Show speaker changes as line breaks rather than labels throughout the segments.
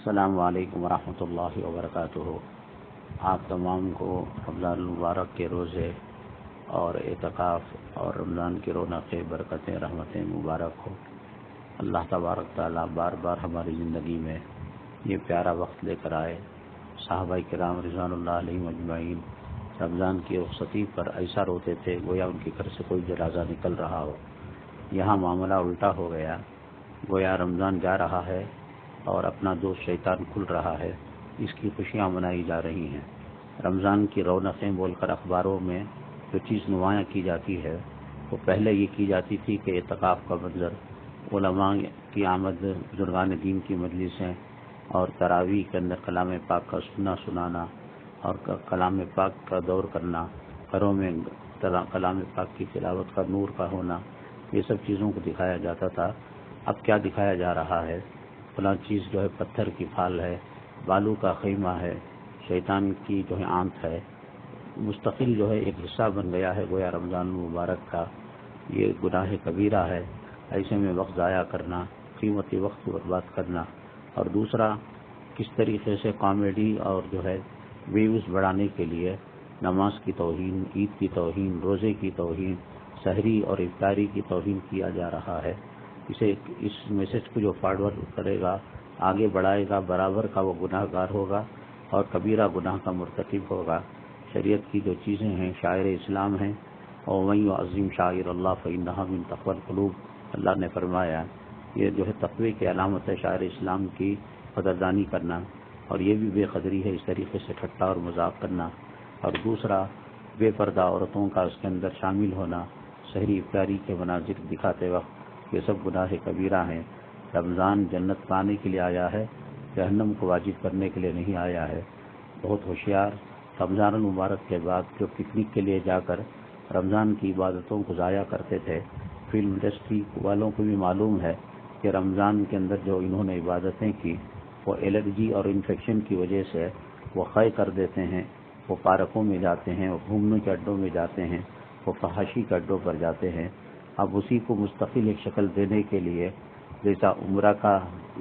السلام علیکم ورحمۃ اللہ وبرکاتہ۔ آپ تمام کو رمضان المبارک کے روزے اور اعتکاف اور رمضان کی رونقیں، برکتیں، رحمتیں مبارک ہو۔ اللہ تبارک تعالیٰ بار بار ہماری زندگی میں یہ پیارا وقت لے کر آئے۔ صحابہ کرام رضوان اللہ علیہم اجمعین رمضان کی رخصتی پر ایسا روتے تھے گویا ان کے گھر سے کوئی جنازہ نکل رہا ہو۔ یہاں معاملہ الٹا ہو گیا، گویا رمضان جا رہا ہے اور اپنا دوست شیطان کھل رہا ہے، اس کی خوشیاں منائی جا رہی ہیں۔ رمضان کی رونقیں بول کر اخباروں میں جو چیز نمایاں کی جاتی ہے وہ پہلے یہ کی جاتی تھی کہ اعتکاف کا منظر، علماء کی آمد، بزرگان دین کی مجلسیں اور تراویح کے اندر کلام پاک کا سنانا اور کلام پاک کا دور کرنا، گھروں میں کلام پاک کی تلاوت کا نور کا ہونا، یہ سب چیزوں کو دکھایا جاتا تھا۔ اب کیا دکھایا جا رہا ہے؟ فلاں چیز جو ہے پتھر کی پھال ہے، بالو کا خیمہ ہے، شیطان کی جو ہے آنت ہے، مستقل جو ہے ایک حصہ بن گیا ہے گویا رمضان المبارک کا۔ یہ گناہ کبیرہ ہے۔ ایسے میں وقت ضائع کرنا، قیمتی وقت کو برباد کرنا، اور دوسرا کس طریقے سے کامیڈی اور جو ہے ویوز بڑھانے کے لیے نماز کی توہین، عید کی توہین، روزے کی توہین، سحری اور افطاری کی توہین کیا جا رہا ہے۔ اس میسج کو جو فارورڈ کرے گا، آگے بڑھائے گا، برابر کا وہ گناہ گار ہوگا اور کبیرہ گناہ کا مرتکب ہوگا۔ شریعت کی جو چیزیں ہیں، شاعر اسلام ہیں، اور وَمَن يُعَظِّمْ شَعَائِرَ اللَّهِ فَإِنَّهَا مِن تَقْوَى الْقُلُوبِ، اللہ نے فرمایا یہ جو ہے تقوی کی علامت ہے شاعر اسلام کی قدردانی کرنا، اور یہ بھی بے قدری ہے اس طریقے سے ٹھٹا اور مذاق کرنا۔ اور دوسرا بے پردہ عورتوں کا اس کے اندر شامل ہونا، سحری افطاری کے مناظر دکھاتے وقت، یہ سب گناہ کبیرہ ہیں۔ رمضان جنت پانے کے لیے آیا ہے، جہنم کو واجب کرنے کے لیے نہیں آیا ہے۔ بہت ہوشیار رمضان المبارک کے بعد جو پکنک کے لیے جا کر رمضان کی عبادتوں کو ضائع کرتے تھے، فلم انڈسٹری والوں کو بھی معلوم ہے کہ رمضان کے اندر جو انہوں نے عبادتیں کی وہ الرجی اور انفیکشن کی وجہ سے وہ قے کر دیتے ہیں۔ وہ پارکوں میں جاتے ہیں، وہ گھومنے کے اڈوں میں جاتے ہیں، وہ فحاشی کے اڈوں پر جاتے ہیں۔ اب اسی کو مستقل ایک شکل دینے کے لیے، جیسا عمرہ کا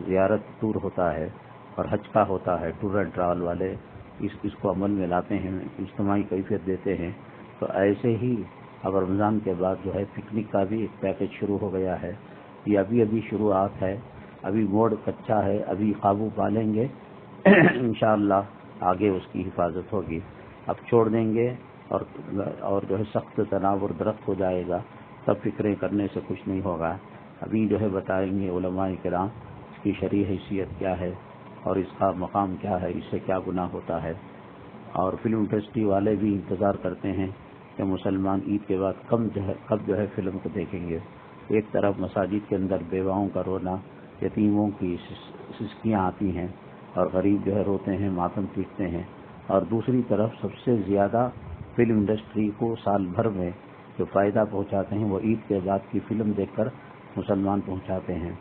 زیارت ٹور ہوتا ہے اور حج کا ہوتا ہے، ٹور اینڈ ٹریول والے اس کو عمل میں لاتے ہیں، اجتماعی کیفیت دیتے ہیں، تو ایسے ہی اب رمضان کے بعد جو ہے پکنک کا بھی ایک پیکج شروع ہو گیا ہے۔ یہ ابھی شروعات ہے، ابھی موڑ کچا ہے، ابھی قابو پالیں گے انشاءاللہ آگے اس کی حفاظت ہوگی۔ اب چھوڑ دیں گے اور جو ہے سخت تناور درخت ہو جائے گا، تب فکریں کرنے سے کچھ نہیں ہوگا۔ ابھی جو ہے بتائیں گے علماء کرام اس کی شرعی حیثیت کیا ہے اور اس کا مقام کیا ہے، اس سے کیا گناہ ہوتا ہے۔ اور فلم انڈسٹری والے بھی انتظار کرتے ہیں کہ مسلمان عید کے بعد کب جو ہے فلم کو دیکھیں گے۔ ایک طرف مساجد کے اندر بیواؤں کا رونا، یتیموں کی سسکیاں آتی ہیں اور غریب جو ہے روتے ہیں، ماتم پیٹتے ہیں، اور دوسری طرف سب سے زیادہ فلم انڈسٹری کو سال بھر میں جو فائدہ پہنچاتے ہیں وہ عید کے بعد کی فلم دیکھ کر مسلمان پہنچاتے ہیں۔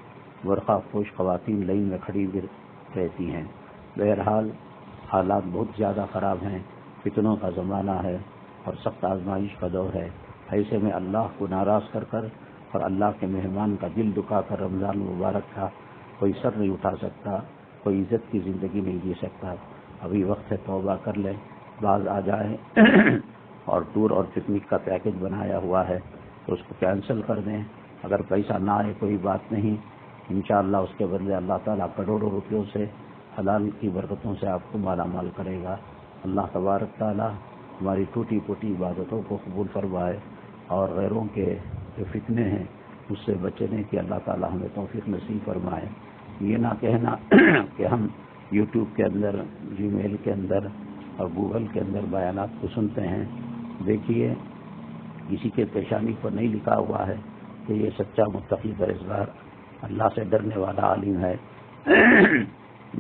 برقع پوش خواتین لائن میں کھڑی بھی رہتی ہیں۔ بہرحال حالات بہت زیادہ خراب ہیں، فتنوں کا زمانہ ہے اور سخت آزمائش کا دور ہے۔ ایسے میں اللہ کو ناراض کر اور اللہ کے مہمان کا دل دکھا کر رمضان مبارک کا کوئی سر نہیں اٹھا سکتا، کوئی عزت کی زندگی نہیں جی سکتا۔ ابھی وقت ہے توبہ کر لیں، باز آ جائیں اور ٹور اور پکنک کا پیکج بنایا ہوا ہے تو اس کو کینسل کر دیں۔ اگر پیسہ نہ آئے کوئی بات نہیں، انشاءاللہ اس کے بدلے اللہ تعالیٰ کروڑوں روپیوں سے حلال کی برکتوں سے آپ کو مالا مال کرے گا۔ اللہ تبارک تعالیٰ ہماری ٹوٹی پھوٹی عبادتوں کو قبول فرمائے اور غیروں کے جو فتنے ہیں اس سے بچنے کی اللہ تعالیٰ ہمیں توفیق نصیب فرمائے۔ یہ نہ کہنا کہ ہم یوٹیوب کے اندر، جی میل کے اندر اور گوگل کے اندر بیانات کو سنتے ہیں۔ دیکھیے کسی کے پیشانی پر نہیں لکھا ہوا ہے کہ یہ سچا متقی پرہیزگار اللہ سے ڈرنے والا عالم ہے۔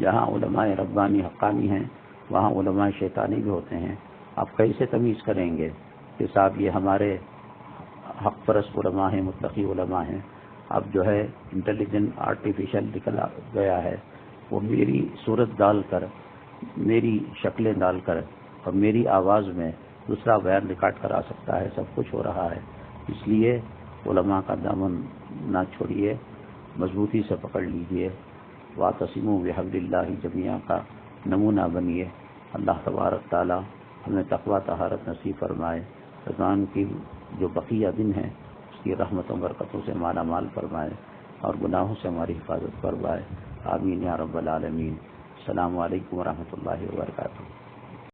جہاں علماء ربانی حقانی ہیں وہاں علماء شیطانی بھی ہوتے ہیں۔ آپ کیسے تمیز کریں گے کہ صاحب یہ ہمارے حق پرست علماء ہیں، متقی علماء ہیں؟ اب جو ہے انٹیلیجنٹ آرٹیفیشل نکلا گیا ہے، وہ میری صورت ڈال کر، میری شکلیں ڈال کر اور میری آواز میں دوسرا بیان ریکارڈ کرا سکتا ہے۔ سب کچھ ہو رہا ہے، اس لیے علماء کا دامن نہ چھوڑیے، مضبوطی سے پکڑ لیجئے۔ واعتصموا بحبل اللہ جمیعا کا نمونہ بنیے۔ اللہ تبارک تعالی ہمیں تقوی طہارت نصیب فرمائے، رمضان کی جو بقیہ دن ہیں اس کی رحمتوں برکتوں سے مالا مال فرمائے اور گناہوں سے ہماری حفاظت فرمائے۔ آمین یا رب العالمین۔ السلام علیکم ورحمۃ اللہ وبرکاتہ۔